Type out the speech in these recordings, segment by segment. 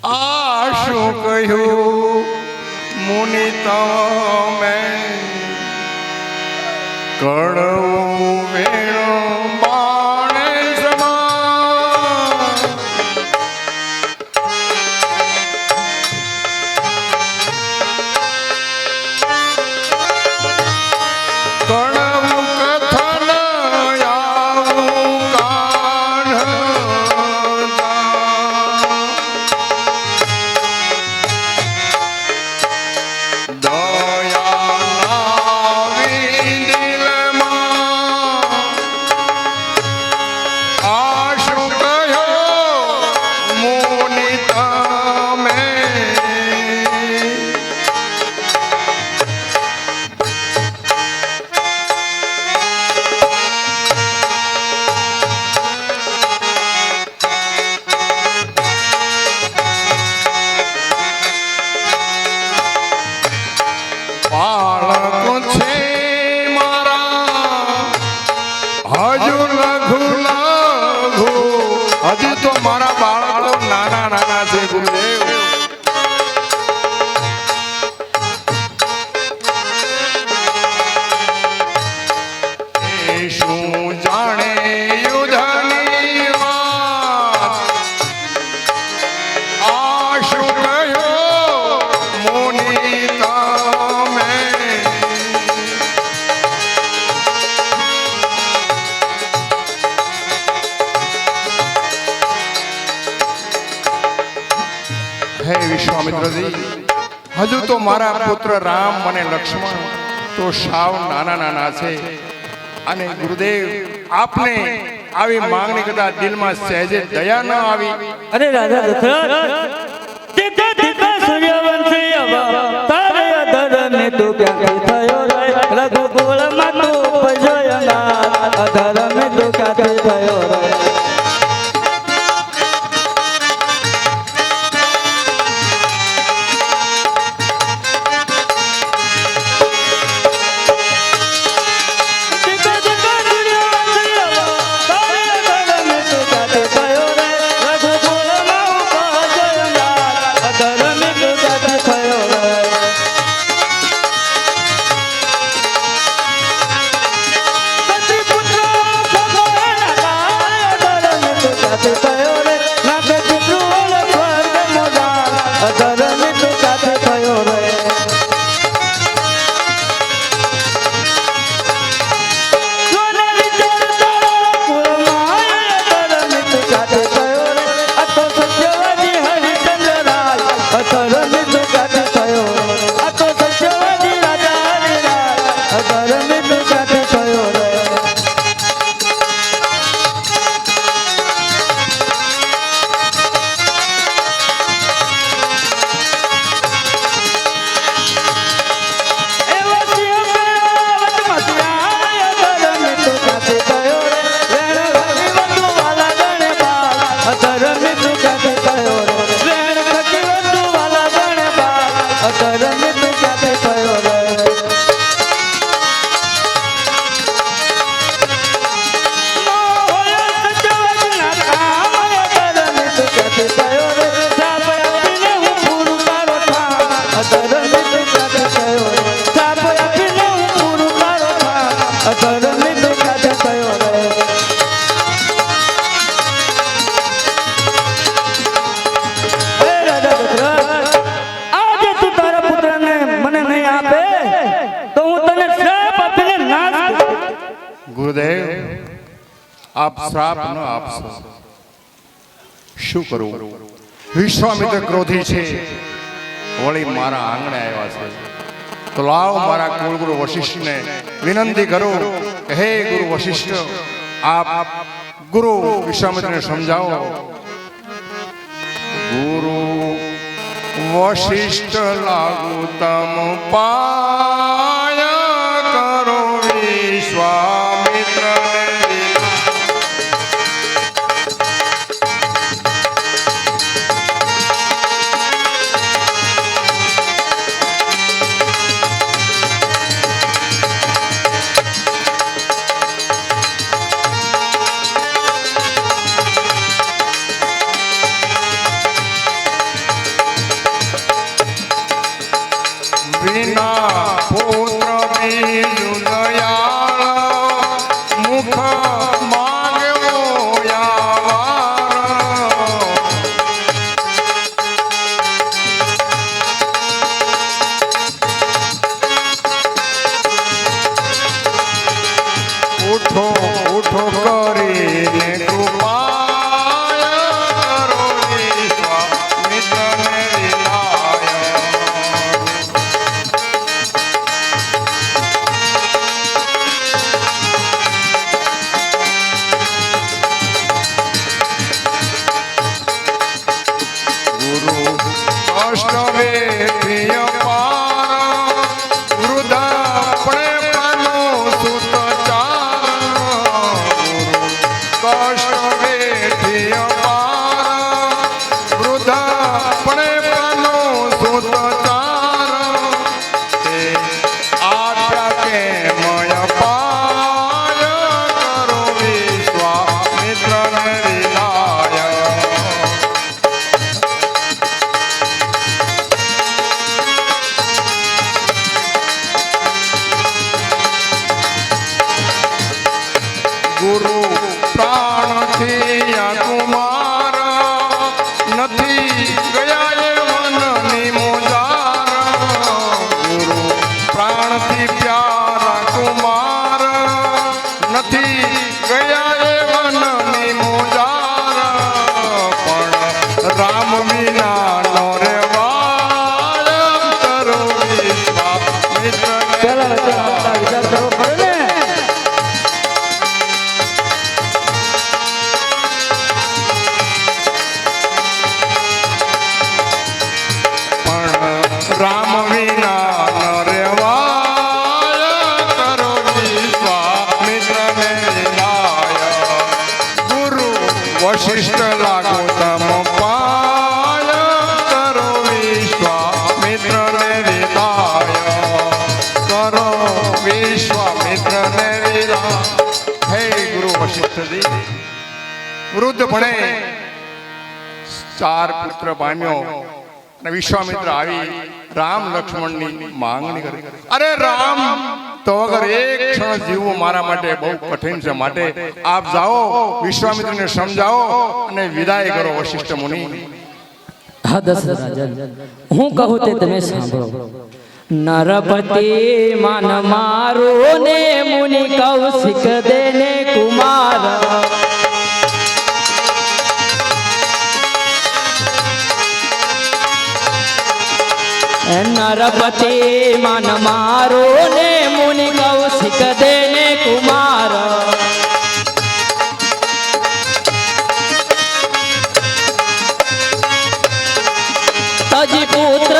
આશુ કહ્યું મુનિ તમે કડવું વેણું બાણે સમાન કડવું કથન આવું કાન્હદા બાળકો છે મારા હજુ લઘુ લઘુ હજી તો મારા બાળકો નાના નાના છે ગુરુદેવ એ શું જાણે યુદ્ધની વાત આ શું કહ્યો મુનિ તમે હે વિશ્વામિત્રજી હજુ તો મારા પુત્ર રામ અને લક્ષ્મણ તો સાવ નાના નાના છે અને ગુરુદેવ આપને આવી માંગણી કરતા દિલમાં સહેજે દયા ન આવી અરે રાજા દશરથ ટીકા ટીકા સૂર્યવંશી તારે અધર્મે તું ક્યાં થયો રે રઘુકુળ માં તું પજયો ના અધર્મે તું ક્યાં થયો રે ગુરુદેવ આપ શ્રાપ ન આપશો શું કરું વિશ્વામિત્ર ક્રોધી છે વળી મારા આંગણે આવ્યા છે તો લાવ મારા કુળગુરુ વશિષ્ઠને વિનંતી કરું કે હે ગુરુ વશિષ્ઠ આપ ગુરુ વિશ્વામિત્રને સમજાવો ગુરુ વશિષ્ઠ લાગુ તમ પાયા કરો વિશ્વામિત્ર વેઠી અપાર વૃદ્ધા પડે પાનો સુત ચાર કષ્ટ વેઠી અપાર વૃદ્ધા પડે પાનો સુત ચાર તે આપ્યા કે મય પાય કરો વિશ્વામિત્ર ને વિલાય ગુરુ પ્રાણથી આ કુમાર નથી ગયા એ મનની મોજાર ગુરુ પ્રાણથી પ્યારા કુમાર નથી ગયા એ મનની મોજાર પણ રામ વિના નો રે વાળ કરો વિશ્વામિત્ર ચાલો વિચાર કરવો પડે ને. રામ વિના ન રેવાય કરો વિશ્વામિત્ર ને વિલાય ગુરુ વશિષ્ઠ લાગો તમ પાય કરો વિશ્વામિત્ર ને વિલાય કરો વિશ્વામિત્ર ને વિલાય હે ગુરુ વશિષ્ઠજી વૃદ્ધ ભણે ચાર પુત્ર પામ્યો અને વિશ્વામિત્ર આવી રામ લક્ષ્મણની માંગણી કરી અરે રામ તો વગર એક ક્ષણ જીવવું મારા માટે બહુ કઠિન છે માટે આપ જાઓ વિશ્વામિત્રને સમજાવો અને વિદાય કરો વશિષ્ઠ મુનિ. હા દશરથ રાજા, હું કહું તે તમે સાંભળો. નરપતિ માન મારો ને મુનિ કૌશિક દેને કુમાર નરપતિ માન મારો ને મુનિ કૌશિક દેને કુમાર તજી પુત્ર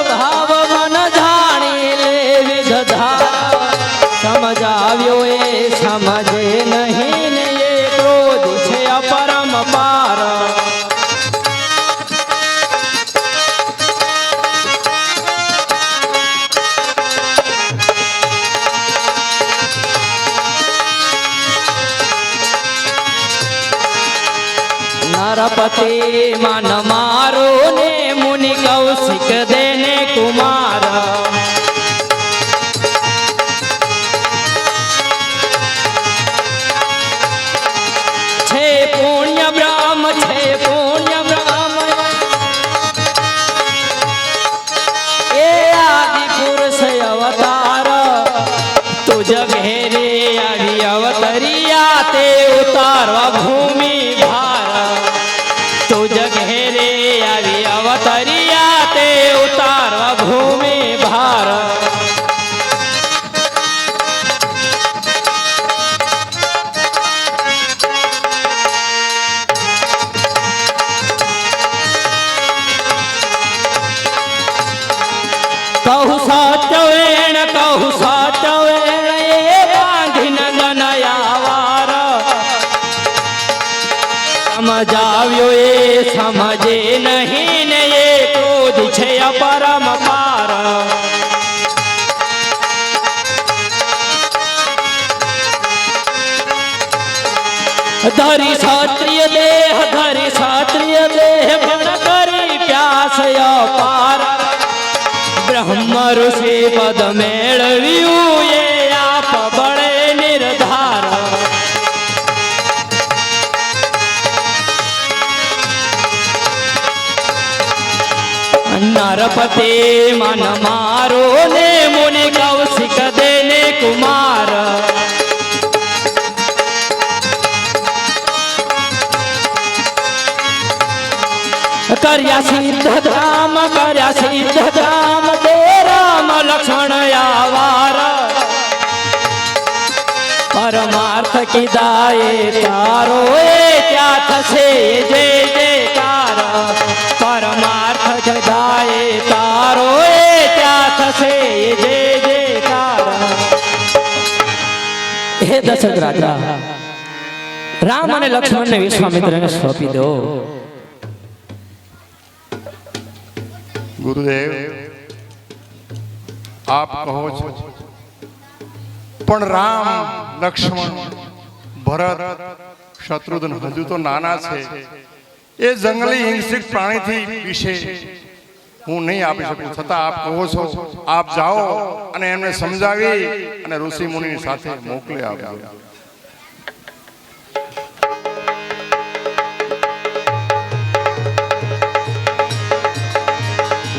ભાવ મન જાણી લે વિધધાર સમજાવ્યો એ સમજે નહીં ને એ ક્રોધ છે અપરમ પાર નરપતિ મન મારો ને મુનિ કૌશિક દેને કુમાર છે પુણ્ય બ્રહ્મ એ આદિ પુરુષ અવતાર તુજ ઘેરે આવી અવતરિયા તે ઉતારવા ભૂમિ ઘેરે આવી અવતરિયા તે ઉતારવા ભૂમિ ભાર કહું સાચવેણ એ બાંધીન ગનયાવાર સમજાવ્યો એ સમજે નહીં ને એ ક્રોધ છે અપરમ પાર ધરી ક્ષત્રિય દેહ પણ કરી પ્યાસ અપાર બ્રહ્મ ઋષિ પદ મેળવ્યું એ આપ બળે નિર્ધાર નરપતિ મન મારો ને મુનિ કૌશિક દેને કુમાર કર્યા સિદ્ધ ધામ તે રામ લક્ષ્મણ આવાર પરમાર્થ કીધા એ તારો એ ત્યાં થશે જય જયકાર પરમાર્થ દશરથ રાજા રામ અને લક્ષ્મણને વિશ્વામિત્રને સોંપી દો. ગુરુદેવ આપ કહો છો, પણ રામ લક્ષ્મણ ભરત શત્રુઘ્ન હજુ તો નાના છે. એ જંગલી હિંસક પ્રાણીથી વિશે હું નહીં આપી શકું. છતાં આપ કહો છો, આપ જાઓ અને એમને સમજાવી અને ઋષિ મુનિની સાથે મોકલી આપજો.